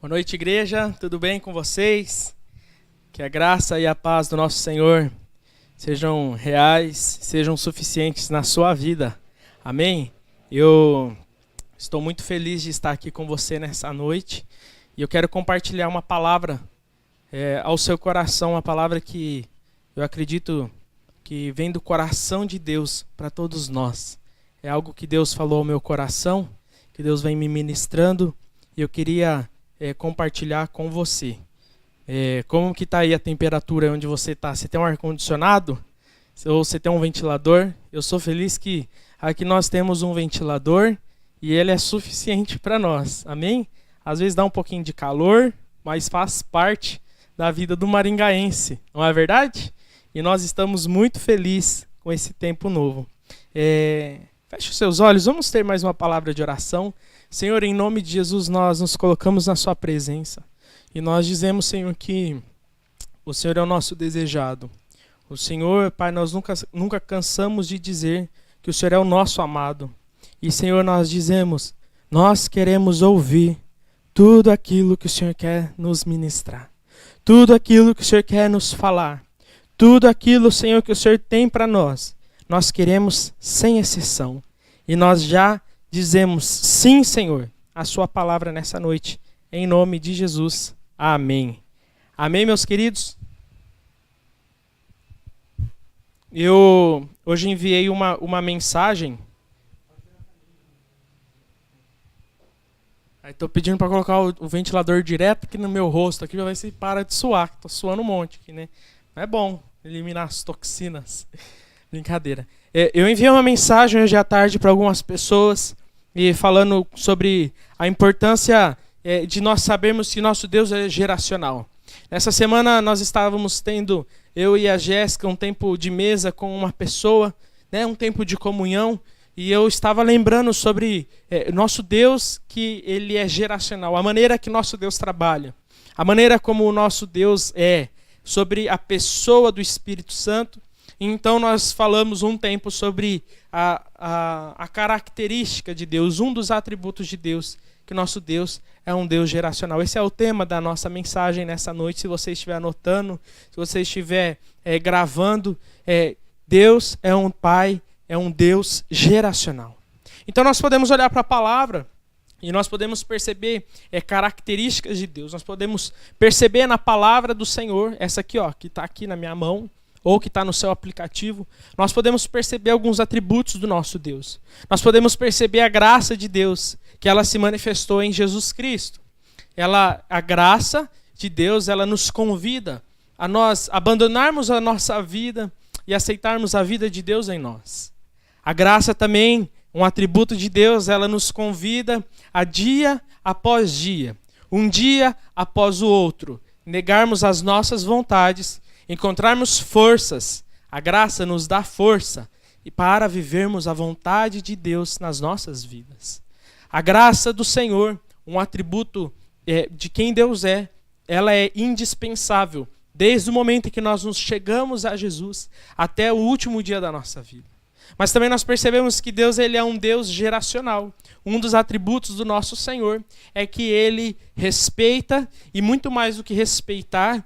Boa noite, igreja. Tudo bem com vocês? Que a graça e a paz do nosso Senhor sejam reais, sejam suficientes na sua vida. Amém? Eu estou muito feliz de estar aqui com você nessa noite e eu quero compartilhar uma palavra ao seu coração, uma palavra que eu acredito que vem do coração de Deus para todos nós. É algo que Deus falou ao meu coração, que Deus vem me ministrando e eu queria compartilhar com você. Como que está aí a temperatura onde você está? Você tem um ar-condicionado? Ou você tem um ventilador? Eu sou feliz que aqui nós temos um ventilador e ele é suficiente para nós. Amém? Às vezes dá um pouquinho de calor, mas faz parte da vida do maringaense. Não é verdade? E nós estamos muito felizes com esse tempo novo. Feche os seus olhos, vamos ter mais uma palavra de oração. Senhor, em nome de Jesus, nós nos colocamos na sua presença. E nós dizemos, Senhor, que o Senhor é o nosso desejado. O Senhor, Pai, nós nunca cansamos de dizer que o Senhor é o nosso amado. E, Senhor, nós dizemos, nós queremos ouvir tudo aquilo que o Senhor quer nos ministrar. Tudo aquilo que o Senhor quer nos falar. Tudo aquilo, Senhor, que o Senhor tem para nós. Nós queremos sem exceção. E nós já dizemos sim, Senhor, a sua palavra nessa noite. Em nome de Jesus. Amém. Amém, meus queridos? Eu hoje enviei uma mensagem. Estou pedindo para colocar o ventilador direto aqui no meu rosto. Aqui já vai se para de suar. Estou suando um monte aqui, né? É bom eliminar as toxinas. Brincadeira. Eu enviei uma mensagem hoje à tarde para algumas pessoas e falando sobre a importância de nós sabermos que nosso Deus é geracional. Nessa semana nós estávamos tendo, eu e a Jéssica, um tempo de mesa com uma pessoa, né, um tempo de comunhão, e eu estava lembrando sobre nosso Deus, que ele é geracional, a maneira que nosso Deus trabalha, a maneira como o nosso Deus é, sobre a pessoa do Espírito Santo. Então nós falamos um tempo sobre a característica de Deus, um dos atributos de Deus, que nosso Deus é um Deus geracional. Esse é o tema da nossa mensagem nessa noite. Se você estiver anotando, se você estiver gravando, Deus é um Pai, é um Deus geracional. Então nós podemos olhar para a palavra e nós podemos perceber características de Deus. Nós podemos perceber na palavra do Senhor, essa aqui, ó, que está aqui na minha mão, ou que está no seu aplicativo, nós podemos perceber alguns atributos do nosso Deus. Nós podemos perceber a graça de Deus, que ela se manifestou em Jesus Cristo. A graça de Deus, ela nos convida a nós abandonarmos a nossa vida e aceitarmos a vida de Deus em nós. A graça também, um atributo de Deus, ela nos convida a dia após dia, um dia após o outro, negarmos as nossas vontades, encontrarmos forças. A graça nos dá força e para vivermos a vontade de Deus nas nossas vidas. A graça do Senhor, um atributo de quem Deus é, ela é indispensável desde o momento em que nós nos chegamos a Jesus até o último dia da nossa vida. Mas também nós percebemos que Deus, ele é um Deus geracional. Um dos atributos do nosso Senhor é que ele respeita, e muito mais do que respeitar,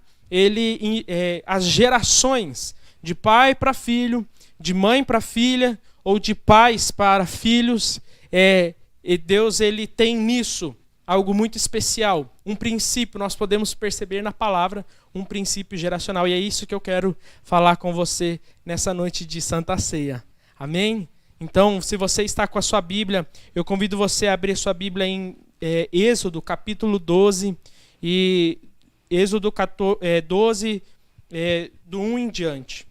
as gerações, de pai para filho, de mãe para filha, ou de pais para filhos, e Deus, ele tem nisso algo muito especial, um princípio, nós podemos perceber na palavra, um princípio geracional, e é isso que eu quero falar com você nessa noite de Santa Ceia. Amém? Então, se você está com a sua Bíblia, eu convido você a abrir sua Bíblia em Êxodo, capítulo 12, e Êxodo 12, do 1 em diante.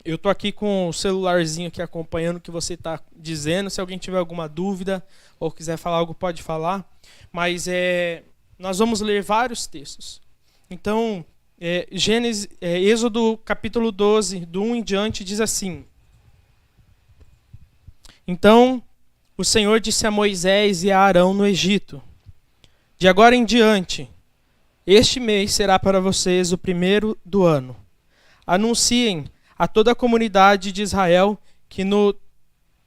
Eu estou aqui com o celularzinho aqui acompanhando o que você está dizendo. Se alguém tiver alguma dúvida ou quiser falar algo, pode falar. Mas nós vamos ler vários textos. Então, Êxodo capítulo 12, do 1 em diante, diz assim: Então o Senhor disse a Moisés e a Arão no Egito: De agora em diante, este mês será para vocês o primeiro do ano. Anunciem a toda a comunidade de Israel que no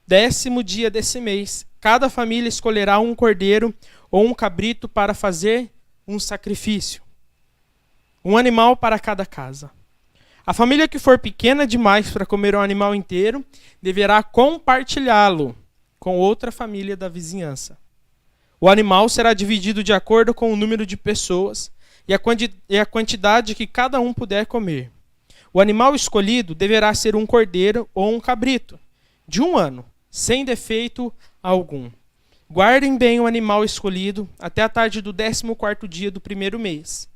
10º dia desse mês, cada família escolherá um cordeiro ou um cabrito para fazer um sacrifício. Um animal para cada casa. A família que for pequena demais para comer um animal inteiro, deverá compartilhá-lo com outra família da vizinhança. O animal será dividido de acordo com o número de pessoas e a quantidade que cada um puder comer. O animal escolhido deverá ser um cordeiro ou um cabrito, de 1 ano, sem defeito algum. Guardem bem o animal escolhido até a tarde do 14º dia do 1º mês.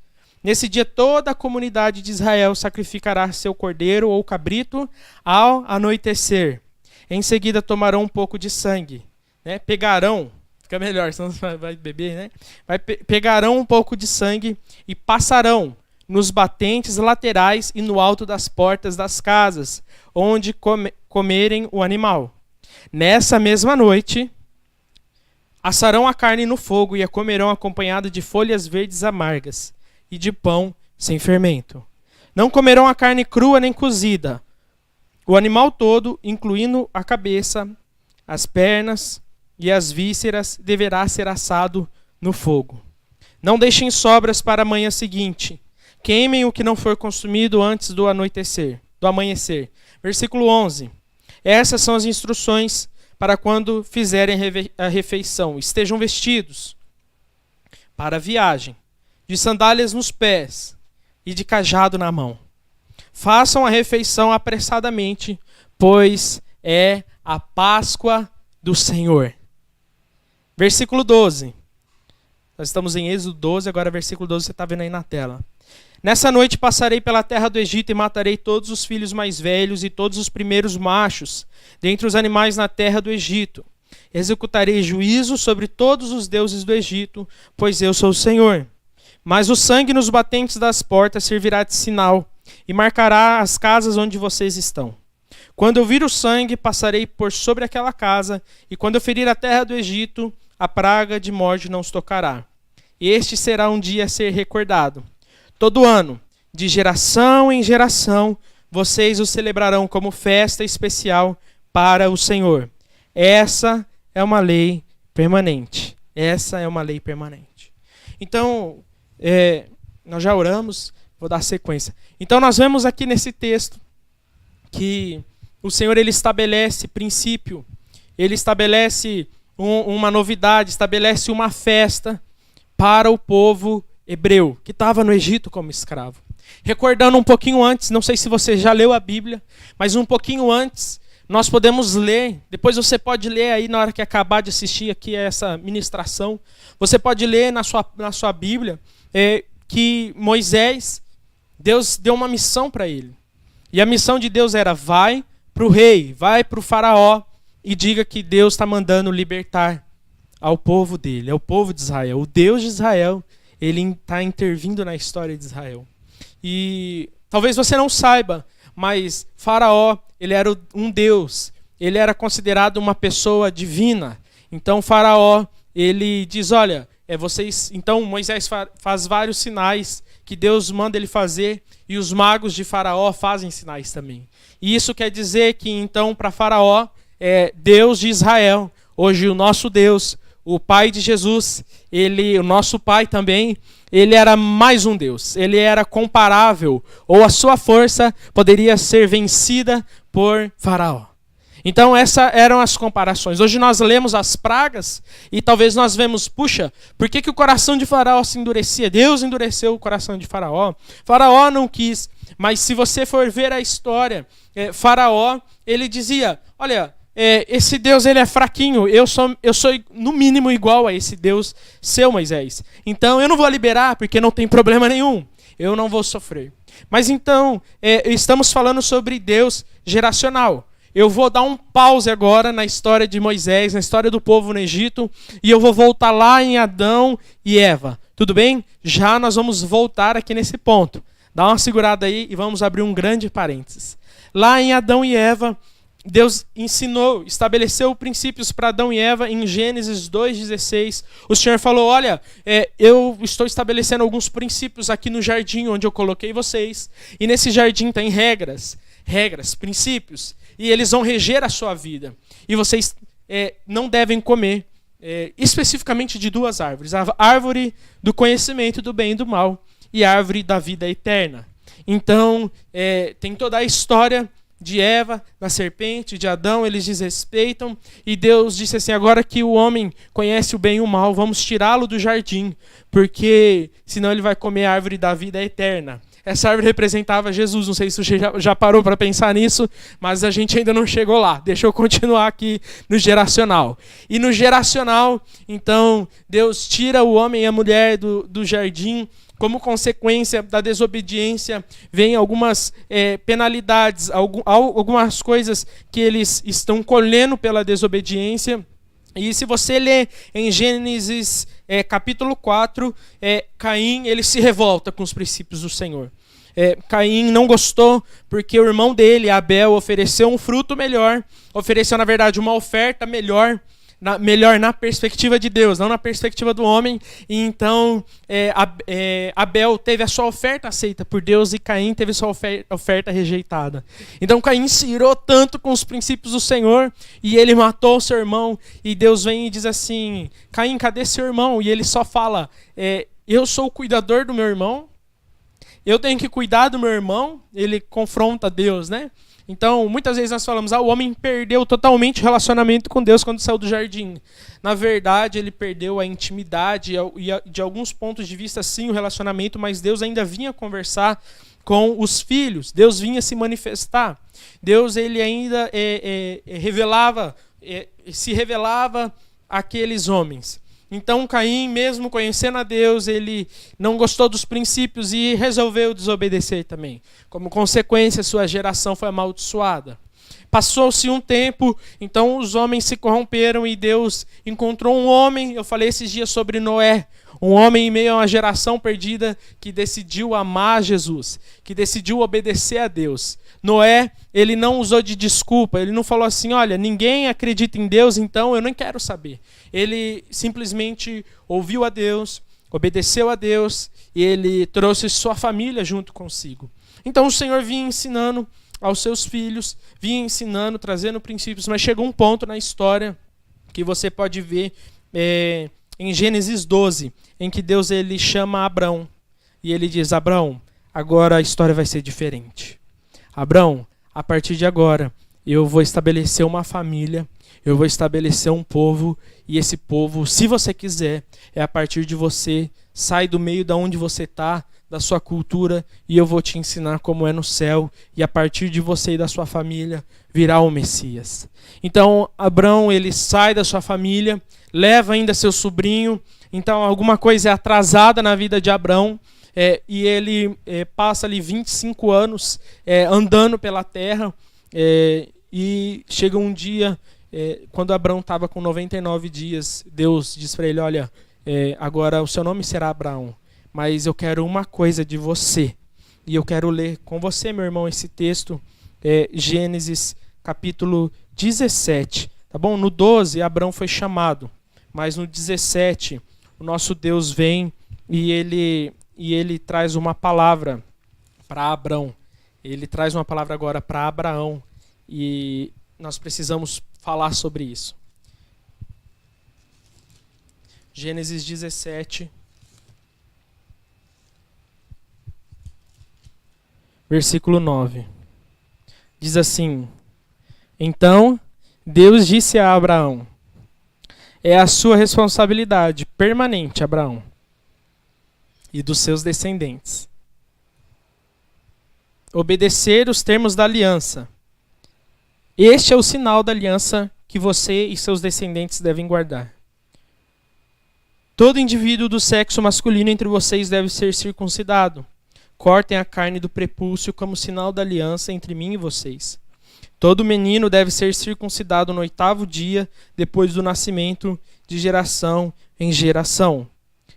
Nesse dia toda a comunidade de Israel sacrificará seu cordeiro ou cabrito ao anoitecer. Em seguida tomarão um pouco de sangue, pegarão, fica melhor, senão você vai beber, pegarão um pouco de sangue e passarão nos batentes laterais e no alto das portas das casas, onde comerem o animal. Nessa mesma noite, assarão a carne no fogo e a comerão acompanhada de folhas verdes amargas e de pão sem fermento. Não comerão a carne crua nem cozida. O animal todo, incluindo a cabeça, as pernas e as vísceras, deverá ser assado no fogo. Não deixem sobras para a manhã seguinte. Queimem o que não for consumido antes do amanhecer. Versículo 11. Essas são as instruções para quando fizerem a refeição. Estejam vestidos para a viagem, de sandálias nos pés e de cajado na mão. Façam a refeição apressadamente, pois é a Páscoa do Senhor. Versículo 12. Nós estamos em Êxodo 12, agora versículo 12 você está vendo aí na tela. Nessa noite passarei pela terra do Egito e matarei todos os filhos mais velhos e todos os primeiros machos dentre os animais na terra do Egito. Executarei juízo sobre todos os deuses do Egito, pois eu sou o Senhor. Mas o sangue nos batentes das portas servirá de sinal e marcará as casas onde vocês estão. Quando eu vir o sangue, passarei por sobre aquela casa, e quando eu ferir a terra do Egito, a praga de morte não os tocará. Este será um dia a ser recordado. Todo ano, de geração em geração, vocês o celebrarão como festa especial para o Senhor. Essa é uma lei permanente. Essa é uma lei permanente. Então, nós já oramos, vou dar sequência. Então nós vemos aqui nesse texto que o Senhor ele estabelece princípio, ele estabelece uma novidade, estabelece uma festa para o povo hebreu, que estava no Egito como escravo. Recordando um pouquinho antes, não sei se você já leu a Bíblia, mas um pouquinho antes, nós podemos ler, depois você pode ler aí na hora que acabar de assistir aqui essa ministração, você pode ler na sua Bíblia que Moisés, Deus deu uma missão para ele. E a missão de Deus era, vai para o rei, vai para o faraó e diga que Deus está mandando libertar ao povo dele, ao povo de Israel. O Deus de Israel, ele está intervindo na história de Israel. E talvez você não saiba, mas Faraó, ele era um deus, ele era considerado uma pessoa divina. Então Faraó, ele diz, olha, então Moisés faz vários sinais que Deus manda ele fazer, e os magos de Faraó fazem sinais também. E isso quer dizer que então para Faraó, Deus de Israel, hoje o nosso Deus, o Pai de Jesus, o nosso Pai também, ele era mais um Deus, ele era comparável, ou a sua força poderia ser vencida por Faraó. Então essas eram as comparações. Hoje nós lemos as pragas e talvez nós vemos, puxa, por que o coração de Faraó se endurecia? Deus endureceu o coração de Faraó. Faraó não quis, mas se você for ver a história, Faraó, ele dizia, olha, esse Deus ele é fraquinho, eu sou no mínimo igual a esse Deus seu, Moisés. Então eu não vou liberar porque não tem problema nenhum, eu não vou sofrer. Mas então, estamos falando sobre Deus geracional. Eu vou dar um pause agora na história de Moisés, na história do povo no Egito, e eu vou voltar lá em Adão e Eva. Tudo bem? Já nós vamos voltar aqui nesse ponto. Dá uma segurada aí e vamos abrir um grande parênteses. Lá em Adão e Eva, Deus estabeleceu princípios para Adão e Eva em Gênesis 2,16. O Senhor falou, olha, eu estou estabelecendo alguns princípios aqui no jardim onde eu coloquei vocês. E nesse jardim tem regras, princípios. E eles vão reger a sua vida. E vocês não devem comer especificamente de duas árvores: a árvore do conhecimento do bem e do mal e a árvore da vida eterna. Então, tem toda a história de Eva, da serpente, de Adão, eles desrespeitam, e Deus disse assim: agora que o homem conhece o bem e o mal, vamos tirá-lo do jardim, porque senão ele vai comer a árvore da vida eterna. Essa árvore representava Jesus, não sei se você já parou para pensar nisso, mas a gente ainda não chegou lá. Deixa eu continuar aqui no geracional. E no geracional, então, Deus tira o homem e a mulher do jardim. Como consequência da desobediência, vem algumas penalidades, algumas coisas que eles estão colhendo pela desobediência. E se você ler em Gênesis capítulo 4, Caim ele se revolta com os princípios do Senhor. Caim não gostou porque o irmão dele, Abel, ofereceu um fruto melhor, ofereceu, na verdade, uma oferta melhor na perspectiva de Deus, não na perspectiva do homem. E então Abel teve a sua oferta aceita por Deus e Caim teve a sua oferta rejeitada. Então Caim se irou tanto com os princípios do Senhor e ele matou seu irmão. E Deus vem e diz assim: Caim, cadê seu irmão? E ele só fala: eu sou o cuidador do meu irmão, eu tenho que cuidar do meu irmão. Ele confronta Deus, né? Então, muitas vezes nós falamos: o homem perdeu totalmente o relacionamento com Deus quando saiu do jardim. Na verdade, ele perdeu a intimidade e, de alguns pontos de vista, sim, o relacionamento, mas Deus ainda vinha conversar com os filhos. Deus vinha se manifestar. Deus ele ainda se revelava àqueles homens. Então Caim, mesmo conhecendo a Deus, ele não gostou dos princípios e resolveu desobedecer também. Como consequência, sua geração foi amaldiçoada. Passou-se um tempo, então os homens se corromperam e Deus encontrou um homem. Eu falei esses dias sobre Noé. Um homem em meio a uma geração perdida que decidiu amar Jesus, que decidiu obedecer a Deus. Noé, ele não usou de desculpa, ele não falou assim: olha, ninguém acredita em Deus, então eu nem quero saber. Ele simplesmente ouviu a Deus, obedeceu a Deus e ele trouxe sua família junto consigo. Então o Senhor vinha ensinando aos seus filhos, vinha ensinando, trazendo princípios, mas chegou um ponto na história que você pode ver em Gênesis 12, em que Deus ele chama Abrão e ele diz: Abrão, agora a história vai ser diferente. Abrão, a partir de agora eu vou estabelecer uma família, eu vou estabelecer um povo, e esse povo, se você quiser, a partir de você, sai do meio da onde você está, da sua cultura, e eu vou te ensinar como é no céu, e a partir de você e da sua família virá o Messias. Então Abrão ele sai da sua família, leva ainda seu sobrinho. Então alguma coisa é atrasada na vida de Abrão, e ele passa ali 25 anos andando pela terra, e chega um dia, quando Abrão estava com 99 dias, Deus diz para ele: olha, agora o seu nome será Abraão, mas eu quero uma coisa de você, e eu quero ler com você, meu irmão, esse texto, Gênesis capítulo 17, tá bom? No 12 Abrão foi chamado, mas no 17 o nosso Deus vem e ele traz uma palavra para Abrão. Ele traz uma palavra agora para Abraão, e nós precisamos falar sobre isso. Gênesis 17, versículo 9. Diz assim: então Deus disse a Abraão: é a sua responsabilidade permanente, Abraão, e dos seus descendentes, obedecer os termos da aliança. Este é o sinal da aliança que você e seus descendentes devem guardar. Todo indivíduo do sexo masculino entre vocês deve ser circuncidado. Cortem a carne do prepúcio como sinal da aliança entre mim e vocês. Todo menino deve ser circuncidado no 8º dia depois do nascimento, de geração em geração.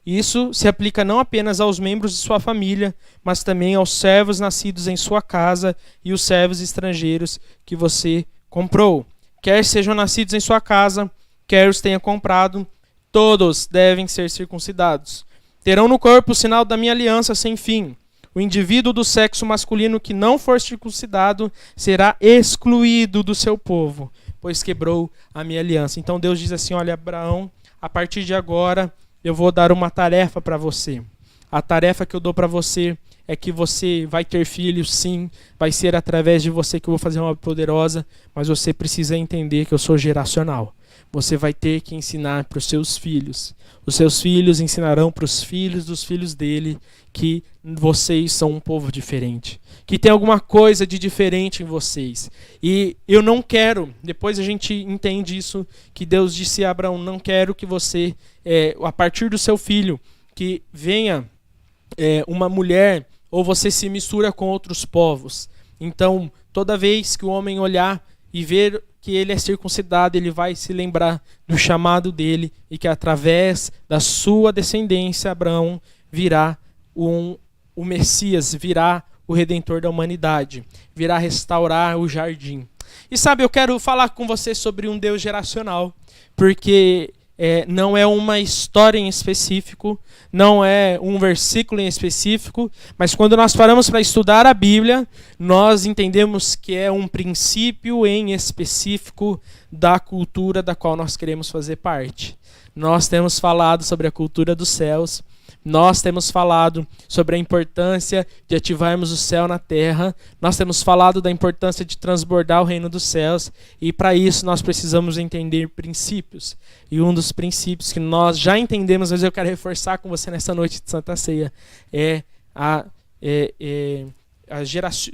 Isso se aplica não apenas aos membros de sua família, mas também aos servos nascidos em sua casa e os servos estrangeiros que você comprou. Quer sejam nascidos em sua casa, quer os tenha comprado, todos devem ser circuncidados. Terão no corpo o sinal da minha aliança sem fim. O indivíduo do sexo masculino que não for circuncidado será excluído do seu povo, pois quebrou a minha aliança. Então Deus diz assim: olha, Abraão, a partir de agora eu vou dar uma tarefa para você. A tarefa que eu dou para você é que você vai ter filhos, sim, vai ser através de você que eu vou fazer uma poderosa, mas você precisa entender que eu sou geracional. Você vai ter que ensinar para os seus filhos. Os seus filhos ensinarão para os filhos dos filhos dele que vocês são um povo diferente. Que tem alguma coisa de diferente em vocês. E eu não quero, depois a gente entende isso, que Deus disse a Abraão, não quero que você, a partir do seu filho, que venha uma mulher ou você se mistura com outros povos. Então, toda vez que o homem olhar e ver que ele é circuncidado, ele vai se lembrar do chamado dele e que através da sua descendência, Abraão virá o Messias, virá o Redentor da humanidade, virá restaurar o jardim. E sabe, eu quero falar com você sobre um Deus geracional, porque não é uma história em específico, não é um versículo em específico, mas quando nós paramos para estudar a Bíblia, nós entendemos que é um princípio em específico da cultura da qual nós queremos fazer parte. Nós temos falado sobre a cultura dos céus, nós temos falado sobre a importância de ativarmos o céu na terra, nós temos falado da importância de transbordar o reino dos céus, e para isso nós precisamos entender princípios. E um dos princípios que nós já entendemos, mas eu quero reforçar com você nessa noite de Santa Ceia,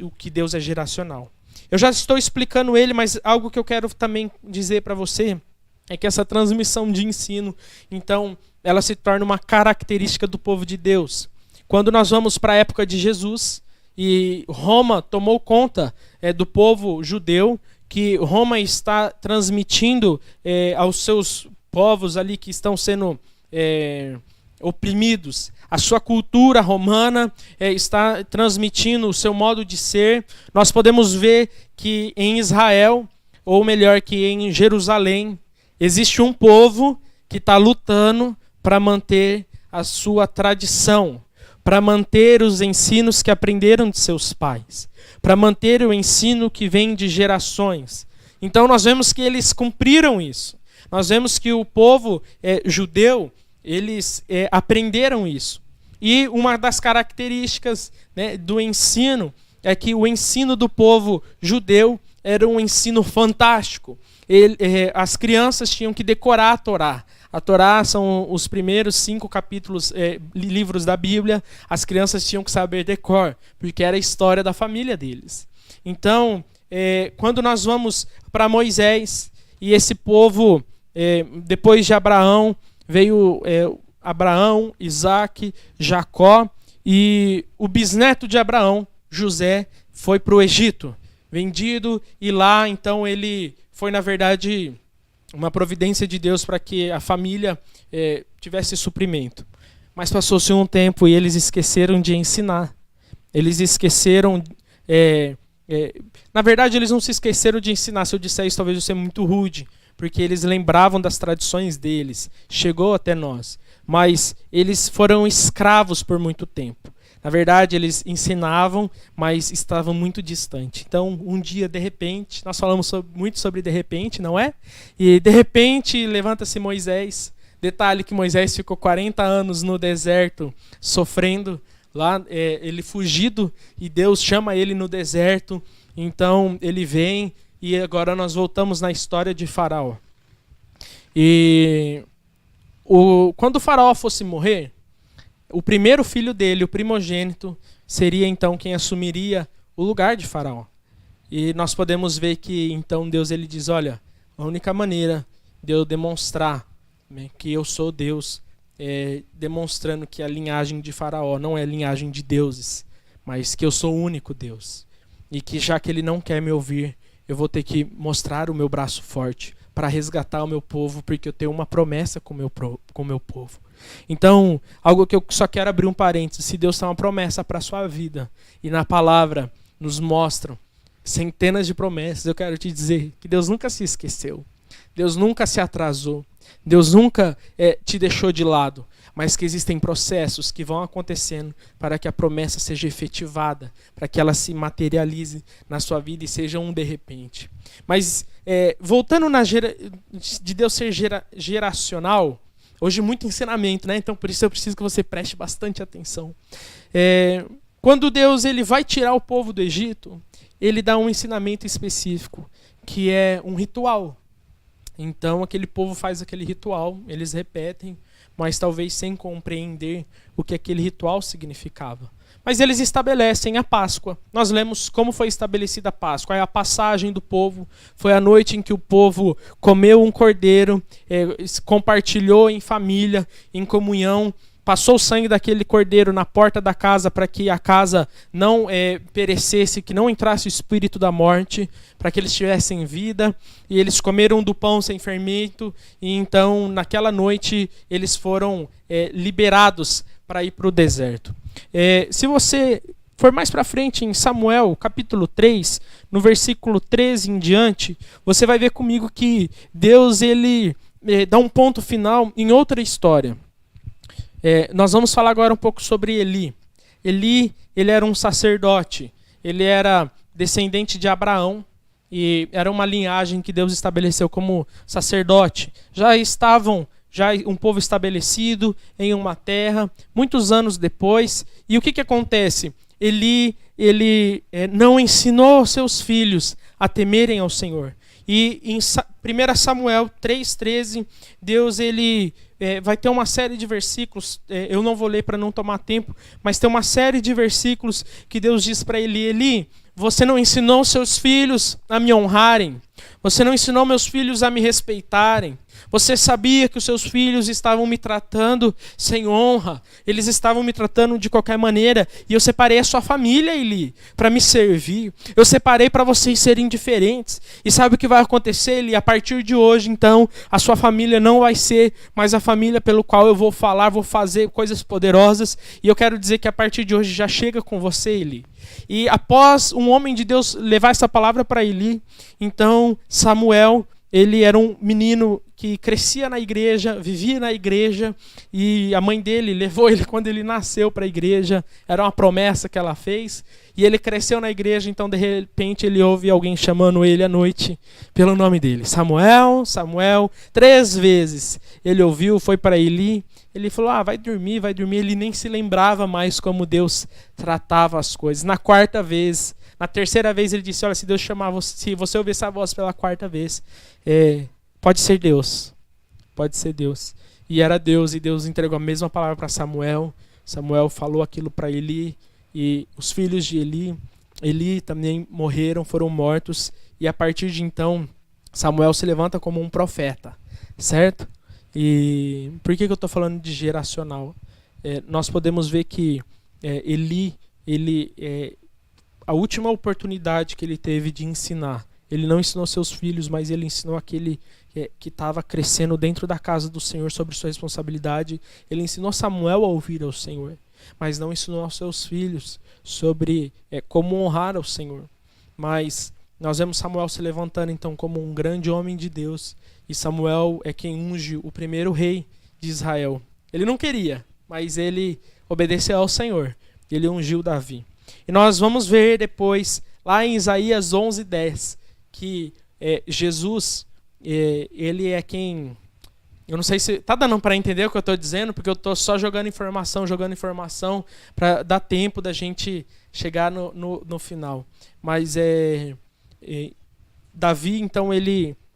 o que Deus é geracional. Eu já estou explicando ele, mas algo que eu quero também dizer para você é que essa transmissão de ensino, então, ela se torna uma característica do povo de Deus. Quando nós vamos para a época de Jesus, e Roma tomou conta do povo judeu, que Roma está transmitindo aos seus povos ali que estão sendo oprimidos. A sua cultura romana está transmitindo o seu modo de ser. Nós podemos ver que em Israel, ou melhor, que em Jerusalém, existe um povo que está lutando para manter a sua tradição, para manter os ensinos que aprenderam de seus pais, para manter o ensino que vem de gerações. Então nós vemos que eles cumpriram isso. Nós vemos que o povo judeu, eles aprenderam isso. E uma das características, né, do ensino é que o ensino do povo judeu era um ensino fantástico. As crianças tinham que decorar a Torá. A Torá são os primeiros 5 capítulos, livros da Bíblia. As crianças tinham que saber decor, porque era a história da família deles. Então, quando nós vamos para Moisés, e esse povo, depois de Abraão, veio Abraão, Isaac, Jacó, e o bisneto de Abraão, José, foi para o Egito, vendido, e lá então ele foi, na verdade, uma providência de Deus para que a família tivesse suprimento. Mas passou-se um tempo e eles esqueceram de ensinar. Eles esqueceram... na verdade, eles não se esqueceram de ensinar. Se eu disser isso, talvez eu seja muito rude, porque eles lembravam das tradições deles. Chegou até nós. Mas eles foram escravos por muito tempo. Na verdade, eles ensinavam, mas estavam muito distantes. Então, um dia, de repente, nós falamos muito sobre de repente, não é? E de repente, levanta-se Moisés. Detalhe que Moisés ficou 40 anos no deserto, sofrendo. Lá, ele fugido, e Deus chama ele no deserto. Então, ele vem, e agora nós voltamos na história de Faraó. E quando o Faraó fosse morrer, o primeiro filho dele, o primogênito, seria então quem assumiria o lugar de Faraó. E nós podemos ver que então Deus ele diz, olha, a única maneira de eu demonstrar, né, que eu sou Deus, demonstrando que a linhagem de Faraó não é linhagem de deuses, mas que eu sou o único Deus. E que já que ele não quer me ouvir, eu vou ter que mostrar o meu braço forte para resgatar o meu povo, porque eu tenho uma promessa com o meu povo. Então, algo que eu só quero abrir um parênteses, se Deus tem uma promessa para a sua vida, e na palavra nos mostram centenas de promessas, eu quero te dizer que Deus nunca se esqueceu, Deus nunca se atrasou, Deus nunca te deixou de lado, mas que existem processos que vão acontecendo para que a promessa seja efetivada, para que ela se materialize na sua vida e seja um de repente. Mas voltando de Deus ser geracional, Hoje muito ensinamento, né? Então por isso eu preciso que você preste bastante atenção. Quando Deus ele vai tirar o povo do Egito, ele dá um ensinamento específico, que é um ritual. Então aquele povo faz aquele ritual, eles repetem, mas talvez sem compreender o que aquele ritual significava. Mas eles estabelecem a Páscoa. Nós lemos como foi estabelecida a Páscoa. É a passagem do povo. Foi a noite em que o povo comeu um cordeiro, compartilhou em família, em comunhão, passou o sangue daquele cordeiro na porta da casa para que a casa não perecesse, que não entrasse o espírito da morte, para que eles tivessem vida. E eles comeram do pão sem fermento. E então, naquela noite, eles foram liberados para ir para o deserto. Se você for mais para frente em Samuel, capítulo 3, no versículo 13 em diante, você vai ver comigo que Deus ele dá um ponto final em outra história. Nós vamos falar agora um pouco sobre Eli. Eli, ele era um sacerdote, ele era descendente de Abraão e era uma linhagem que Deus estabeleceu como sacerdote. Já um povo estabelecido em uma terra, muitos anos depois. E o que acontece? Ele não ensinou seus filhos a temerem ao Senhor. E em 1 Samuel 3,13, Deus vai ter uma série de versículos, eu não vou ler para não tomar tempo, mas tem uma série de versículos que Deus diz para Eli: Eli, você não ensinou seus filhos a me honrarem, você não ensinou meus filhos a me respeitarem, você sabia que os seus filhos estavam me tratando sem honra, eles estavam me tratando de qualquer maneira, e eu separei a sua família, Eli, para me servir, eu separei para vocês serem diferentes, e sabe o que vai acontecer, Eli? A partir de hoje, então, a sua família não vai ser mais a família pelo qual eu vou falar, vou fazer coisas poderosas, e eu quero dizer que a partir de hoje já chega com você, Eli. E após um homem de Deus levar essa palavra para Eli, então Samuel, ele era um menino que crescia na igreja, vivia na igreja, e a mãe dele levou ele quando ele nasceu para a igreja, era uma promessa que ela fez, e ele cresceu na igreja, então de repente ele ouve alguém chamando ele à noite pelo nome dele: Samuel, Samuel, 3 vezes. Ele ouviu, foi para Eli, ele falou: vai dormir, ele nem se lembrava mais como Deus tratava as coisas. Na 4ª vez, na 3ª vez ele disse: olha, se Deus chamar você, se você ouvir essa voz pela 4ª vez, pode ser Deus. E era Deus, e Deus entregou a mesma palavra para Samuel. Samuel falou aquilo para Eli, e os filhos de Eli também morreram, foram mortos, e a partir de então, Samuel se levanta como um profeta, certo? E por que eu estou falando de geracional? Nós podemos ver que Eli, a última oportunidade que ele teve de ensinar, ele não ensinou seus filhos, mas ele ensinou aquele que estava crescendo dentro da casa do Senhor sobre sua responsabilidade. Ele ensinou Samuel a ouvir ao Senhor, mas não ensinou aos seus filhos sobre como honrar ao Senhor. Mas nós vemos Samuel se levantando então como um grande homem de Deus, e Samuel é quem unge o primeiro rei de Israel. Ele não queria, mas ele obedeceu ao Senhor, ele ungiu Davi. E nós vamos ver depois, lá em Isaías 11:10, que Jesus, ele é quem... Eu não sei se está dando para entender o que eu estou dizendo, porque eu estou só jogando informação para dar tempo da gente chegar no final. Mas Davi, então,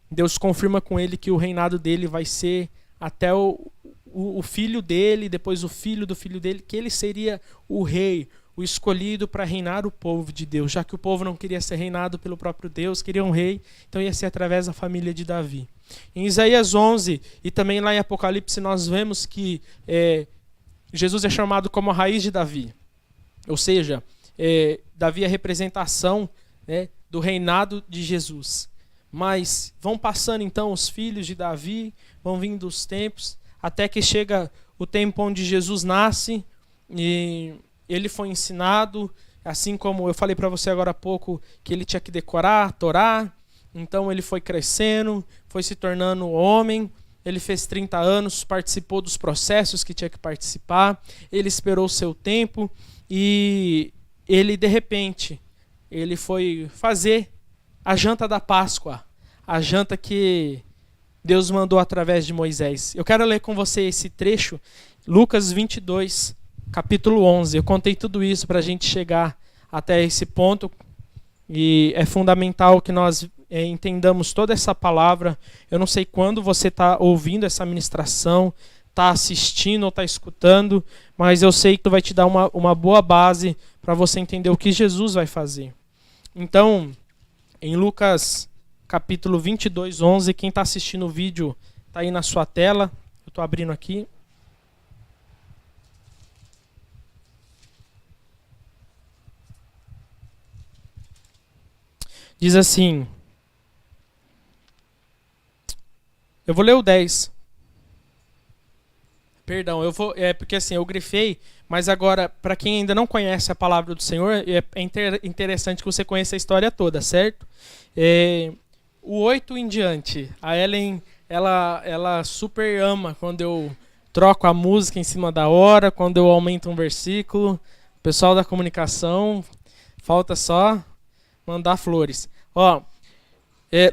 Deus confirma com ele que o reinado dele vai ser até o filho dele, depois o filho do filho dele, que ele seria o rei, o escolhido para reinar o povo de Deus, já que o povo não queria ser reinado pelo próprio Deus, queria um rei, então ia ser através da família de Davi. Em Isaías 11 e também lá em Apocalipse nós vemos que Jesus é chamado como a raiz de Davi, ou seja, Davi é a representação, né, do reinado de Jesus. Mas vão passando então os filhos de Davi, vão vindo os tempos, até que chega o tempo onde Jesus nasce e ele foi ensinado, assim como eu falei para você agora há pouco, que ele tinha que decorar a Torá. Então ele foi crescendo, foi se tornando homem, ele fez 30 anos, participou dos processos que tinha que participar, ele esperou o seu tempo e ele, de repente, ele foi fazer a janta da Páscoa, a janta que Deus mandou através de Moisés. Eu quero ler com você esse trecho, Lucas 22, capítulo 11. Eu contei tudo isso para a gente chegar até esse ponto e é fundamental que nós entendamos toda essa palavra. Eu não sei quando você está ouvindo essa ministração, está assistindo ou está escutando, mas eu sei que tu vai te dar uma boa base para você entender o que Jesus vai fazer. Então, em Lucas capítulo 22, 11, quem está assistindo o vídeo está aí na sua tela, eu estou abrindo aqui. Diz assim, eu vou ler o 10. Perdão, porque assim, eu grifei, mas agora, para quem ainda não conhece a palavra do Senhor, é interessante que você conheça a história toda, certo? O 8 em diante, a Ellen, ela super ama quando eu troco a música em cima da hora, quando eu aumento um versículo. O pessoal da comunicação, falta só mandar flores.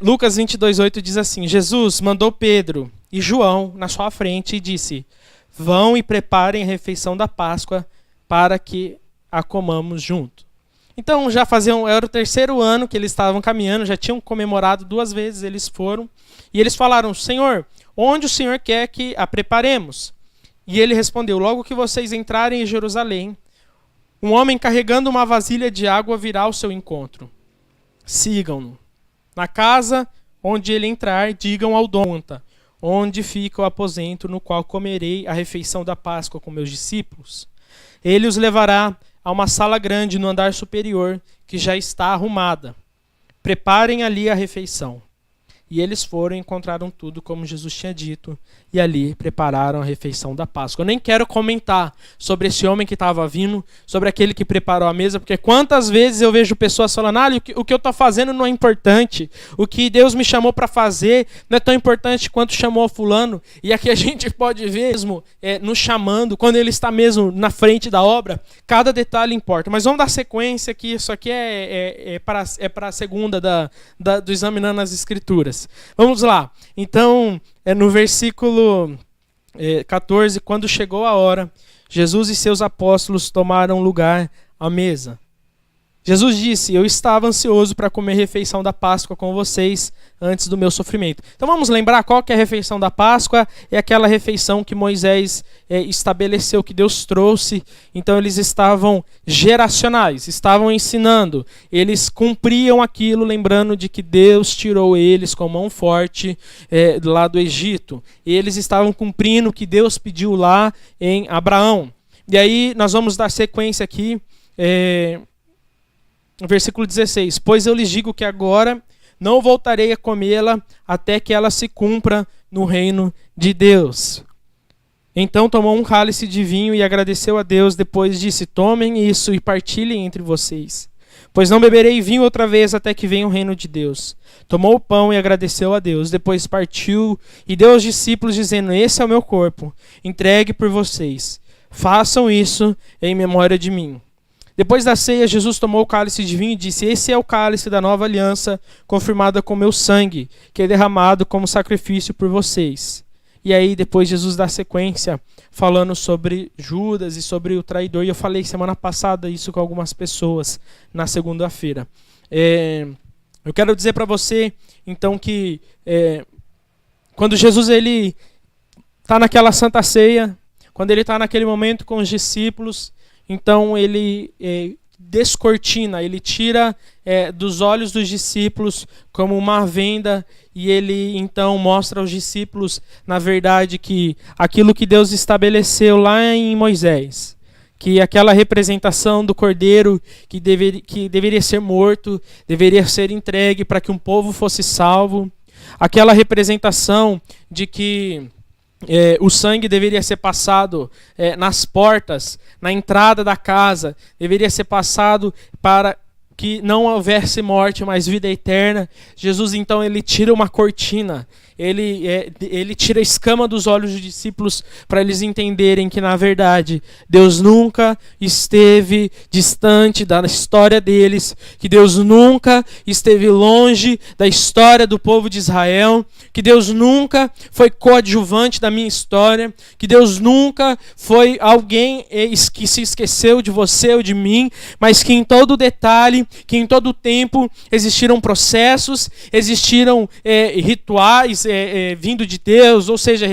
Lucas 22:8 diz assim, Jesus mandou Pedro e João na sua frente e disse, vão e preparem a refeição da Páscoa para que a comamos junto. Então era o terceiro ano que eles estavam caminhando, já tinham comemorado 2 vezes, eles foram. E eles falaram, Senhor, onde o Senhor quer que a preparemos? E ele respondeu, logo que vocês entrarem em Jerusalém, um homem carregando uma vasilha de água virá ao seu encontro. Sigam-no. Na casa onde ele entrar, digam ao dono, onde fica o aposento no qual comerei a refeição da Páscoa com meus discípulos. Ele os levará a uma sala grande no andar superior, que já está arrumada. Preparem ali a refeição. E eles foram e encontraram tudo como Jesus tinha dito, e ali prepararam a refeição da Páscoa. Eu nem quero comentar sobre esse homem que estava vindo, sobre aquele que preparou a mesa, porque quantas vezes eu vejo pessoas falando, o que eu estou fazendo não é importante, o que Deus me chamou para fazer não é tão importante quanto chamou fulano, e aqui a gente pode ver mesmo nos chamando, quando ele está mesmo na frente da obra, cada detalhe importa. Mas vamos dar sequência aqui, isso aqui é para a segunda do Examinando as Escrituras. Vamos lá. Então, no versículo 14, quando chegou a hora, Jesus e seus apóstolos tomaram lugar à mesa. Jesus disse, eu estava ansioso para comer a refeição da Páscoa com vocês antes do meu sofrimento. Então vamos lembrar qual que é a refeição da Páscoa? É aquela refeição que Moisés estabeleceu, que Deus trouxe. Então eles estavam geracionais, estavam ensinando. Eles cumpriam aquilo, lembrando de que Deus tirou eles com mão forte lá do Egito. E eles estavam cumprindo o que Deus pediu lá em Abraão. E aí nós vamos dar sequência aqui. Versículo 16, pois eu lhes digo que agora não voltarei a comê-la até que ela se cumpra no reino de Deus. Então tomou um cálice de vinho e agradeceu a Deus, depois disse, tomem isso e partilhem entre vocês, pois não beberei vinho outra vez até que venha o reino de Deus. Tomou o pão e agradeceu a Deus, depois partiu e deu aos discípulos dizendo, esse é o meu corpo, entregue por vocês, façam isso em memória de mim. Depois da ceia, Jesus tomou o cálice de vinho e disse, esse é o cálice da nova aliança, confirmada com meu sangue, que é derramado como sacrifício por vocês. E aí depois Jesus dá sequência, falando sobre Judas e sobre o traidor. E eu falei semana passada isso com algumas pessoas, na segunda-feira. Eu quero dizer para você, então, que quando Jesus está naquela santa ceia, quando ele está naquele momento com os discípulos, então ele descortina, ele tira dos olhos dos discípulos como uma venda e ele então mostra aos discípulos, na verdade, que aquilo que Deus estabeleceu lá em Moisés, que aquela representação do cordeiro que deveria ser morto, deveria ser entregue para que um povo fosse salvo, aquela representação de que o sangue deveria ser passado nas portas, na entrada da casa, deveria ser passado para que não houvesse morte, mas vida eterna. Jesus então ele tira uma cortina, ele tira a escama dos olhos dos discípulos para eles entenderem que, na verdade, Deus nunca esteve distante da história deles, que Deus nunca esteve longe da história do povo de Israel, que Deus nunca foi coadjuvante da minha história, que Deus nunca foi alguém que se esqueceu de você ou de mim, mas que em todo detalhe, que em todo tempo existiram processos, existiram rituais vindo de Deus, ou seja,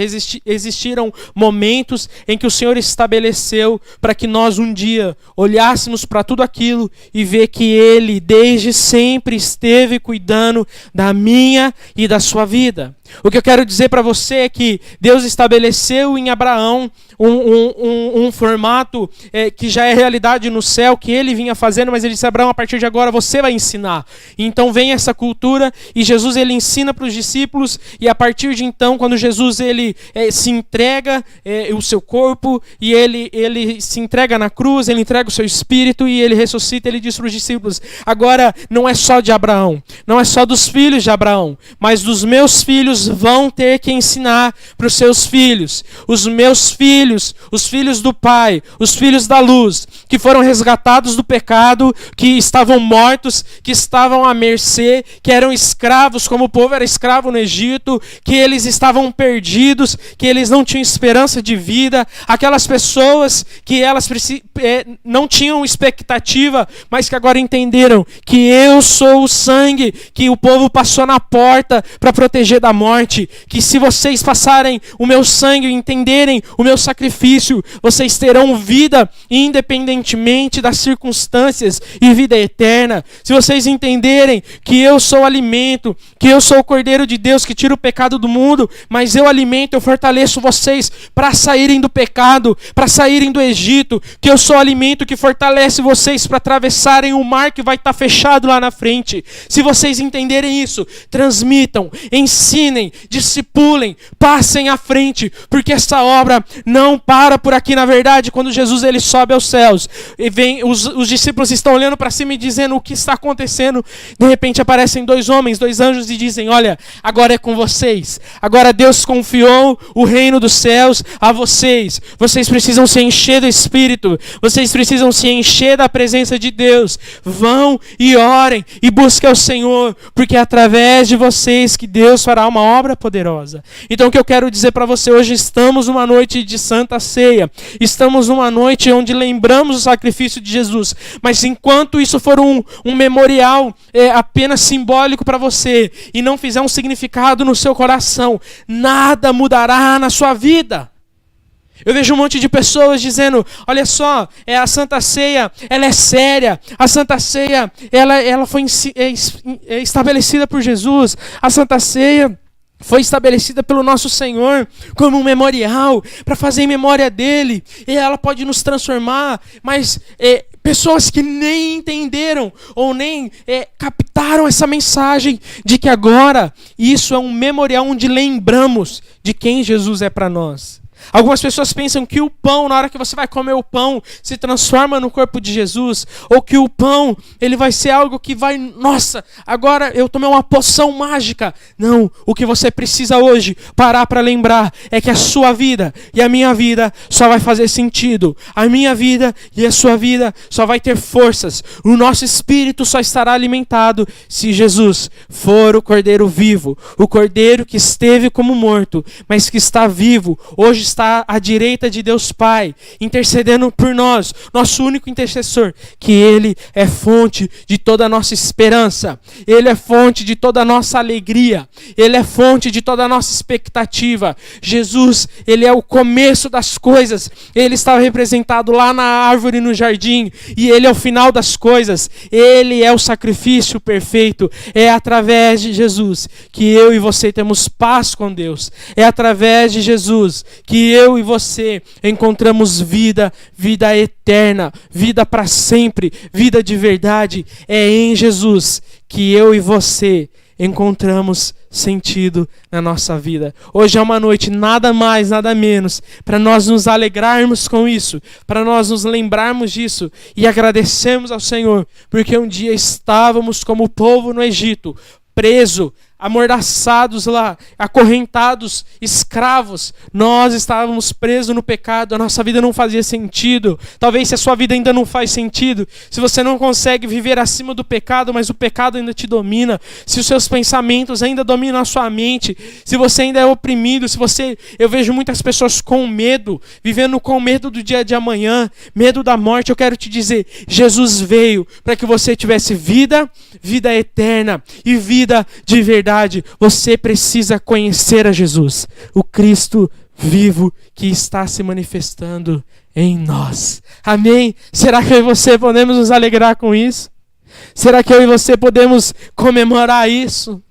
existiram momentos em que o Senhor estabeleceu para que nós um dia olhássemos para tudo aquilo e ver que Ele desde sempre esteve cuidando da minha e da sua vida. O que eu quero dizer para você é que Deus estabeleceu em Abraão um formato que já é realidade no céu, que ele vinha fazendo, mas ele disse: Abraão, a partir de agora você vai ensinar. Então vem essa cultura e Jesus ele ensina para os discípulos, e a partir de então, quando Jesus ele se entrega o seu corpo, e ele se entrega na cruz, ele entrega o seu espírito e ele ressuscita, ele diz para os discípulos: agora não é só de Abraão, não é só dos filhos de Abraão, mas dos meus filhos vão ter que ensinar para os seus filhos. Os meus filhos, os filhos do Pai, os filhos da luz, que foram resgatados do pecado, que estavam mortos, que estavam à mercê, que eram escravos, como o povo era escravo no Egito, que eles estavam perdidos, que eles não tinham esperança de vida, aquelas pessoas que elas não tinham expectativa, mas que agora entenderam que eu sou o sangue que o povo passou na porta para proteger da morte, que se vocês passarem o meu sangue e entenderem o meu sacrifício, vocês terão vida independentemente das circunstâncias e vida eterna. Se vocês entenderem que eu sou o alimento, que eu sou o Cordeiro de Deus que tira o pecado do mundo, mas eu alimento, eu fortaleço vocês para saírem do pecado, para saírem do Egito, que eu sou o alimento que fortalece vocês para atravessarem o mar que vai estar fechado lá na frente. Se vocês entenderem isso, transmitam, ensinem, discipulem, passem à frente, porque essa obra não para por aqui. Na verdade, quando Jesus ele sobe aos céus e vem, os discípulos estão olhando para cima e dizendo: o que está acontecendo? De repente aparecem dois homens, dois anjos, e dizem: olha, agora é com vocês, agora Deus confiou o reino dos céus a vocês, vocês precisam se encher do Espírito, vocês precisam se encher da presença de Deus, vão e orem e busquem ao Senhor, porque é através de vocês que Deus fará uma obra poderosa. Então o que eu quero dizer para você hoje: estamos numa noite de Santa Ceia, estamos numa noite onde lembramos o sacrifício de Jesus, mas enquanto isso for um memorial apenas simbólico para você e não fizer um significado no seu coração, nada mudará na sua vida. Eu vejo um monte de pessoas dizendo: olha só, a Santa Ceia, ela é séria, a Santa Ceia, ela foi estabelecida por Jesus, a Santa Ceia foi estabelecida pelo nosso Senhor como um memorial, para fazer em memória dele, e ela pode nos transformar, mas pessoas que nem entenderam ou nem captaram essa mensagem de que agora isso é um memorial onde lembramos de quem Jesus é para nós. Algumas pessoas pensam que o pão, na hora que você vai comer o pão, se transforma no corpo de Jesus, ou que o pão, ele vai ser algo que vai, nossa, agora eu tomei uma poção mágica. Não, o que você precisa hoje parar para lembrar é que a sua vida e a minha vida só vai fazer sentido. A minha vida e a sua vida só vai ter forças. O nosso espírito só estará alimentado se Jesus for o Cordeiro vivo, o Cordeiro que esteve como morto, mas que está vivo, hoje está à direita de Deus Pai, intercedendo por nós, nosso único intercessor, que Ele é fonte de toda a nossa esperança, Ele é fonte de toda a nossa alegria, Ele é fonte de toda a nossa expectativa. Jesus, Ele é o começo das coisas, Ele estava representado lá na árvore no jardim, e Ele é o final das coisas, Ele é o sacrifício perfeito. É através de Jesus que eu e você temos paz com Deus, é através de Jesus que eu e você encontramos vida eterna, vida para sempre, vida de verdade. É em Jesus que eu e você encontramos sentido na nossa vida. Hoje é uma noite, nada mais, nada menos, para nós nos alegrarmos com isso, para nós nos lembrarmos disso e agradecermos ao Senhor, porque um dia estávamos como o povo no Egito, preso amordaçados lá, acorrentados, escravos. Nós estávamos presos no pecado, a nossa vida não fazia sentido. Talvez se a sua vida ainda não faz sentido, se você não consegue viver acima do pecado, mas o pecado ainda te domina, se os seus pensamentos ainda dominam a sua mente, se você ainda é oprimido, eu vejo muitas pessoas com medo, vivendo com medo do dia de amanhã, medo da morte. Eu quero te dizer, Jesus veio para que você tivesse vida eterna e vida de verdade. Você precisa conhecer a Jesus, o Cristo vivo que está se manifestando em nós. Amém? Será que eu e você podemos nos alegrar com isso? Será que eu e você podemos comemorar isso?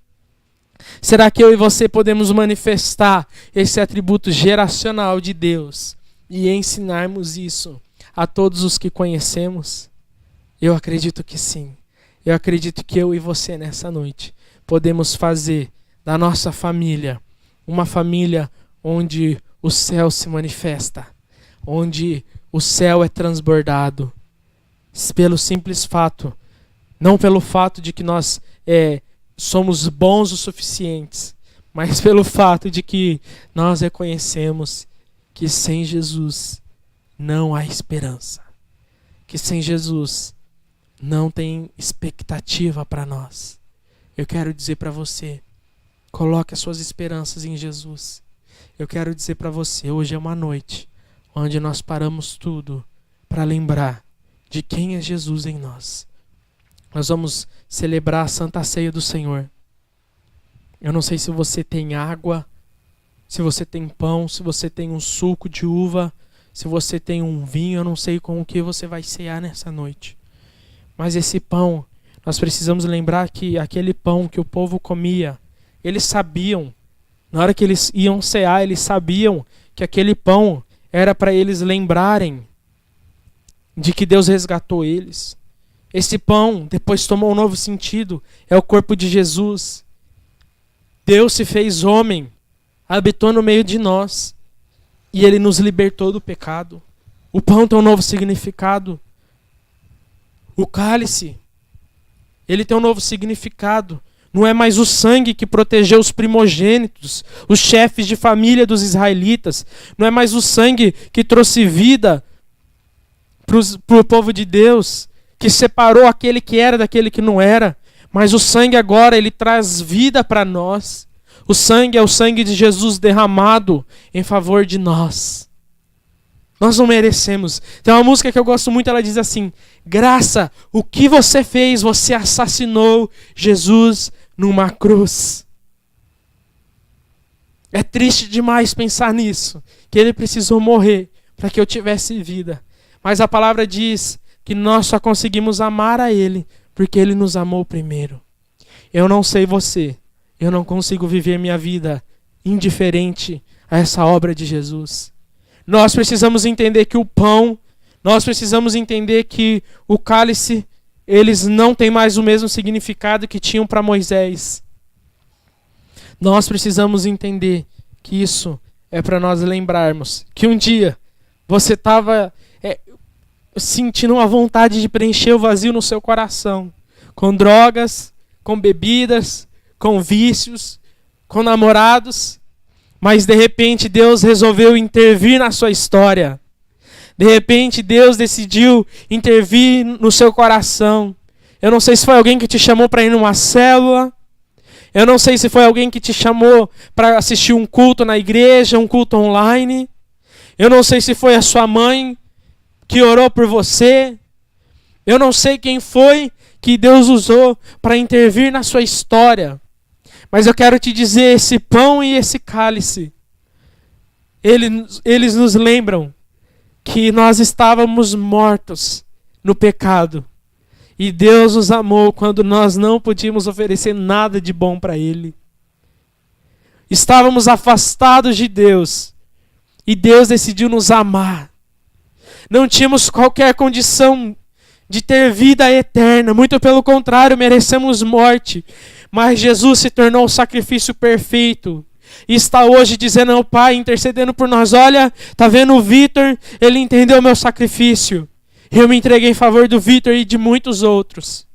Será que eu e você podemos manifestar esse atributo geracional de Deus e ensinarmos isso a todos os que conhecemos? Eu acredito que sim. Eu acredito que eu e você nessa noite podemos fazer da nossa família uma família onde o céu se manifesta, onde o céu é transbordado, pelo simples fato, não pelo fato de que nós somos bons o suficientes, mas pelo fato de que nós reconhecemos que sem Jesus não há esperança, que sem Jesus não tem expectativa para nós. Eu quero dizer para você, coloque as suas esperanças em Jesus. Eu quero dizer para você, hoje é uma noite onde nós paramos tudo para lembrar de quem é Jesus em nós. Nós vamos celebrar a Santa Ceia do Senhor. Eu não sei se você tem água, se você tem pão, se você tem um suco de uva, se você tem um vinho, eu não sei com o que você vai cear nessa noite. Mas esse pão, nós precisamos lembrar que aquele pão que o povo comia, eles sabiam, na hora que eles iam cear, eles sabiam que aquele pão era para eles lembrarem de que Deus resgatou eles. Esse pão depois tomou um novo sentido, é o corpo de Jesus. Deus se fez homem, habitou no meio de nós e Ele nos libertou do pecado. O pão tem um novo significado. O cálice, ele tem um novo significado. Não é mais o sangue que protegeu os primogênitos, os chefes de família dos israelitas. Não é mais o sangue que trouxe vida para o povo de Deus, que separou aquele que era daquele que não era. Mas o sangue agora, ele traz vida para nós. O sangue é o sangue de Jesus derramado em favor de nós. Nós não merecemos. Tem uma música que eu gosto muito, ela diz assim: graça, o que você fez? Você assassinou Jesus numa cruz. É triste demais pensar nisso, que ele precisou morrer para que eu tivesse vida. Mas a palavra diz que nós só conseguimos amar a ele porque ele nos amou primeiro. Eu não sei você, eu não consigo viver minha vida indiferente a essa obra de Jesus. Nós precisamos entender que o pão, nós precisamos entender que o cálice, eles não têm mais o mesmo significado que tinham para Moisés. Nós precisamos entender que isso é para nós lembrarmos que um dia você estava sentindo uma vontade de preencher o vazio no seu coração, com drogas, com bebidas, com vícios, com namorados, mas de repente Deus resolveu intervir na sua história. De repente Deus decidiu intervir no seu coração. Eu não sei se foi alguém que te chamou para ir numa célula. Eu não sei se foi alguém que te chamou para assistir um culto na igreja, um culto online. Eu não sei se foi a sua mãe que orou por você. Eu não sei quem foi que Deus usou para intervir na sua história. Mas eu quero te dizer, esse pão e esse cálice, eles nos lembram que nós estávamos mortos no pecado. E Deus nos amou quando nós não podíamos oferecer nada de bom para Ele. Estávamos afastados de Deus. E Deus decidiu nos amar. Não tínhamos qualquer condição de ter vida eterna. Muito pelo contrário, merecemos morte. Mas Jesus se tornou o sacrifício perfeito. E está hoje dizendo ao Pai, intercedendo por nós: olha, tá vendo o Vitor? Ele entendeu o meu sacrifício. Eu me entreguei em favor do Vitor e de muitos outros.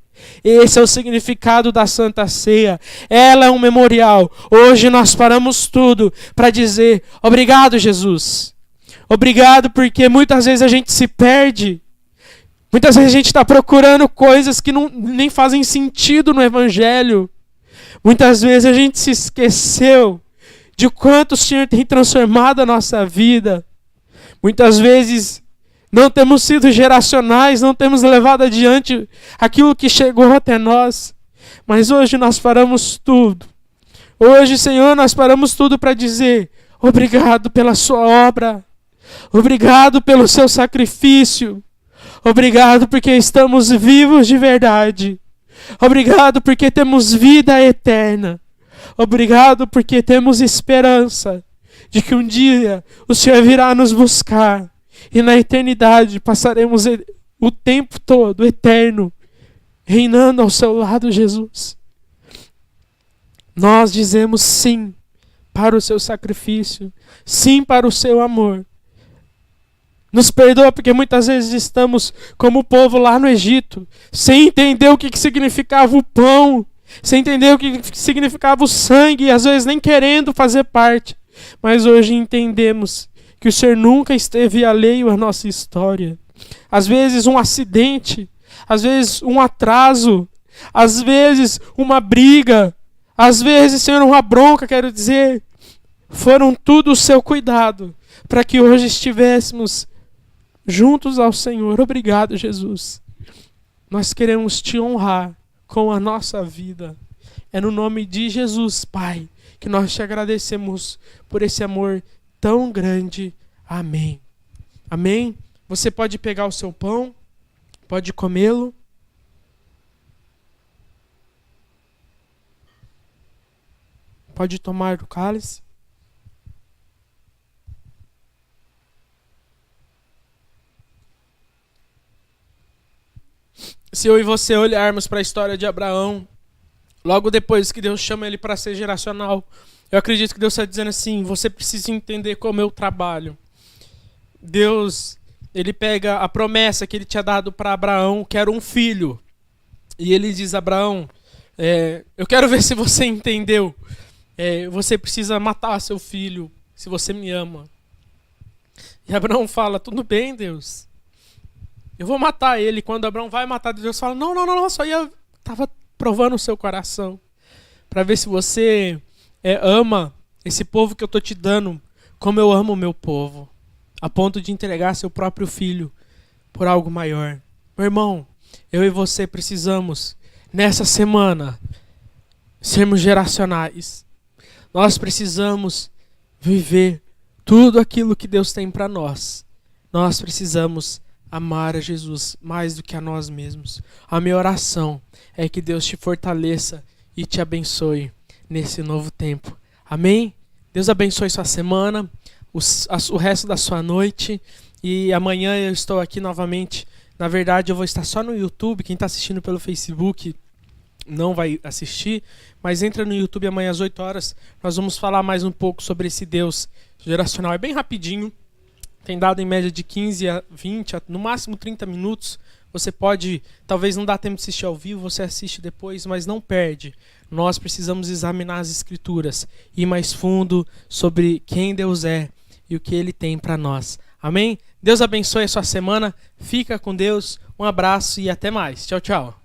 Esse é o significado da Santa Ceia. Ela é um memorial. Hoje nós paramos tudo para dizer obrigado, Jesus. Obrigado, porque muitas vezes a gente se perde. Muitas vezes a gente está procurando coisas que nem fazem sentido no Evangelho. Muitas vezes a gente se esqueceu de quanto o Senhor tem transformado a nossa vida. Muitas vezes não temos sido geracionais, não temos levado adiante aquilo que chegou até nós. Mas hoje nós paramos tudo. Hoje, Senhor, nós paramos tudo para dizer obrigado pela sua obra. Obrigado pelo seu sacrifício. Obrigado porque estamos vivos de verdade. Obrigado porque temos vida eterna. Obrigado porque temos esperança de que um dia o Senhor virá nos buscar. E na eternidade passaremos o tempo todo, eterno, reinando ao seu lado, Jesus. Nós dizemos sim para o seu sacrifício, sim para o seu amor. Nos perdoa porque muitas vezes estamos como o povo lá no Egito, sem entender o que significava o pão, sem entender o que significava o sangue, e às vezes nem querendo fazer parte. Mas hoje entendemos que o Senhor nunca esteve alheio à nossa história. Às vezes um acidente, às vezes um atraso, às vezes uma briga, às vezes, Senhor, uma bronca, quero dizer, foram tudo o seu cuidado para que hoje estivéssemos juntos ao Senhor. Obrigado, Jesus. Nós queremos te honrar com a nossa vida. É no nome de Jesus, Pai, que nós te agradecemos por esse amor tão grande. Amém. Amém? Você pode pegar o seu pão, pode comê-lo. Pode tomar do cálice. Se eu e você olharmos para a história de Abraão, logo depois que Deus chama ele para ser geracional, eu acredito que Deus está dizendo assim: você precisa entender como eu trabalho. Deus, ele pega a promessa que ele tinha dado para Abraão, que era um filho. E ele diz: Abraão, eu quero ver se você entendeu. Você precisa matar seu filho, se você me ama. E Abraão fala: tudo bem, Deus. Eu vou matar ele. Quando Abraão vai matar, Deus fala: não, só estava provando o seu coração. Para ver se você ama esse povo que eu estou te dando, como eu amo o meu povo. A ponto de entregar seu próprio filho por algo maior. Meu irmão, eu e você precisamos, nessa semana, sermos geracionais. Nós precisamos viver tudo aquilo que Deus tem para nós. Nós precisamos amar a Jesus mais do que a nós mesmos. A minha oração é que Deus te fortaleça e te abençoe nesse novo tempo. Amém? Deus abençoe sua semana, o resto da sua noite. E amanhã eu estou aqui novamente. Na verdade, eu vou estar só no YouTube. Quem está assistindo pelo Facebook não vai assistir, mas entra no YouTube amanhã às 8 horas. Nós vamos falar mais um pouco sobre esse Deus geracional. É bem rapidinho. Tem dado em média de 15 a 20, no máximo 30 minutos. Você pode, talvez não dá tempo de assistir ao vivo, você assiste depois, mas não perde. Nós precisamos examinar as Escrituras, ir mais fundo sobre quem Deus é e o que Ele tem para nós. Amém? Deus abençoe a sua semana. Fica com Deus. Um abraço e até mais. Tchau, tchau.